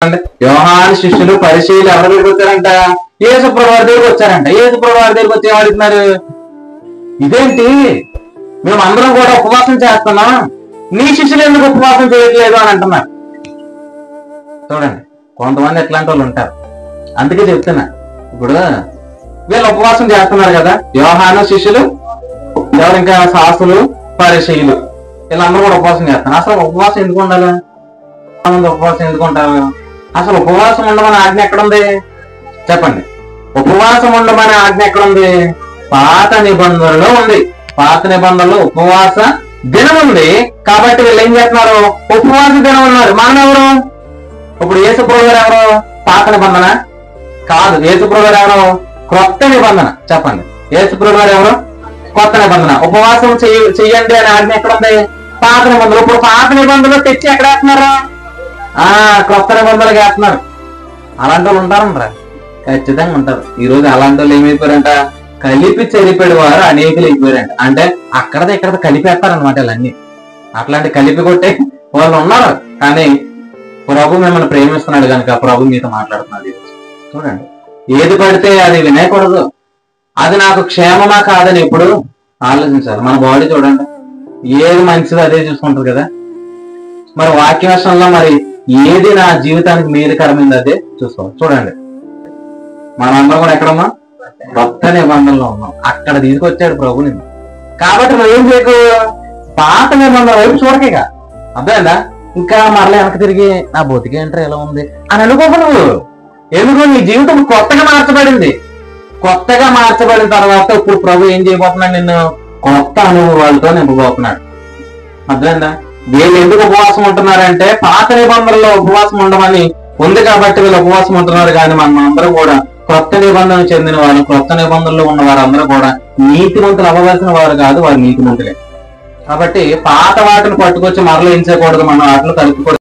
చెప్పండి. యోహాను శిష్యులు పరిశీలి ఎవరి దగ్గరికి వచ్చారంట? యేసు ప్రభువు వారి దగ్గరికి వచ్చారంట. యేసు ప్రభువు వారి దగ్గరికి వచ్చి ఏమడుగుతున్నారు? ఇదేంటి, మేము అందరం కూడా ఉపవాసం చేస్తున్నాం, నీ శిష్యులు ఎందుకు ఉపవాసం చేయట్లేదు అని అంటున్నారు. చూడండి, కొంతమంది ఎట్లాంటి వాళ్ళు ఉంటారు. అందుకే చెప్తున్నా, ఇప్పుడు వీళ్ళు ఉపవాసం చేస్తున్నారు కదా, యోహాను శిష్యులు, ఎవరు ఇంకా శాస్త్రులు, పరిశీలు, వీళ్ళందరూ కూడా ఉపవాసం చేస్తారు. అసలు ఉపవాసం ఎందుకు ఉండాలి? ఉపవాసం ఎందుకు ఉంటారు? అసలు ఉపవాసం ఉండమని ఆజ్ఞ ఎక్కడుంది చెప్పండి? ఉపవాసం ఉండమని ఆజ్ఞ ఎక్కడుంది? పాత నిబంధనలో ఉంది. పాత నిబంధనలో ఉపవాస దినం ఉంది. కాబట్టి వీళ్ళు ఏం చేస్తున్నారు? ఉపవాస దినం ఉన్నారు. మనం ఎవరు? ఇప్పుడు యేసు ప్రభువు గారు ఎవరు? పాత నిబంధన కాదు. యేసు ప్రభువు గారు ఎవరు? క్రొత్త నిబంధన. చెప్పండి, యేసు ప్రభువు గారు ఎవరు? కొత్త నిబంధన. ఉపవాసం చెయ్యండి అనే ఆజ్ఞ ఎక్కడుంది? పాత నిబంధనలు. ఇప్పుడు పాత నిబంధనలు తెచ్చి ఎక్కడ వేస్తున్నారు? క్రొత్త నిబంధనలు వేస్తున్నారు. అలాంటి వాళ్ళు ఉంటారంటారా? ఖచ్చితంగా ఉంటారు. ఈ రోజు అలాంటి వాళ్ళు ఏమైపోయారంట? కలిపి చెరిపేడు వారు అనేకులు అయిపోయారంట. అంటే అక్కడది ఇక్కడ కలిపేస్తారనమాట వీళ్ళన్నీ. అట్లాంటి కలిపి కొట్టే వాళ్ళు ఉన్నారు. కానీ ప్రభు మిమ్మల్ని ప్రేమిస్తున్నాడు కనుక ప్రభు మీతో మాట్లాడుతున్నాడు. చూడండి, ఏది పడితే అది వినేయకూడదు. అది నాకు క్షేమమా కాదని ఇప్పుడు ఆలోచించాలి. మన బాడీ చూడండి, ఏది మంచిదో అదే చూసుకుంటారు కదా. మరి వాక్య విషయంలో మరి ఏది నా జీవితానికి మేలుకరమైంది అదే చూసుకోవాలి. చూడండి, మనందరం కూడా ఎక్కడమ్మా? కొత్త నిబంధనలో ఉన్నాం. అక్కడ తీసుకొచ్చాడు ప్రభుని. కాబట్టి నువ్వు ఏం చేయకు, పాత నిబంధనల వైపు చూడకేగా. అర్థమైందా? ఇంకా మరలా వెనక్కి తిరిగి నా బతికేంటారు ఎలా ఉంది అని అనుకోకు నువ్వు. ఎందుకు? నీ జీవితం కొత్తగా మార్చబడింది. కొత్తగా మార్చబడిన తర్వాత ఇప్పుడు ప్రభు ఏం చేయబోతున్నాడు? నిన్ను కొత్త అనుభవాలతో నింపబోతున్నాడు. అర్థమైందా? వీళ్ళు ఎందుకు ఉపవాసం ఉంటున్నారంటే పాత నిబంధనలో ఉపవాసం ఉండమని ఉంది కాబట్టి వీళ్ళు ఉపవాసం ఉంటున్నారు. కానీ మనం అందరూ కూడా కొత్త నిబంధనలు చెందిన వారు, కొత్త నిబంధనలో ఉన్న వారందరూ కూడా నీతిమంతులు అవ్వవలసిన వారు కాదు, వారు నీతిమంతులే. కాబట్టి పాత వాటిని పట్టుకొచ్చి మరలో ఏం చేయకూడదు, మనం వాటిని కలుపుకూడదు.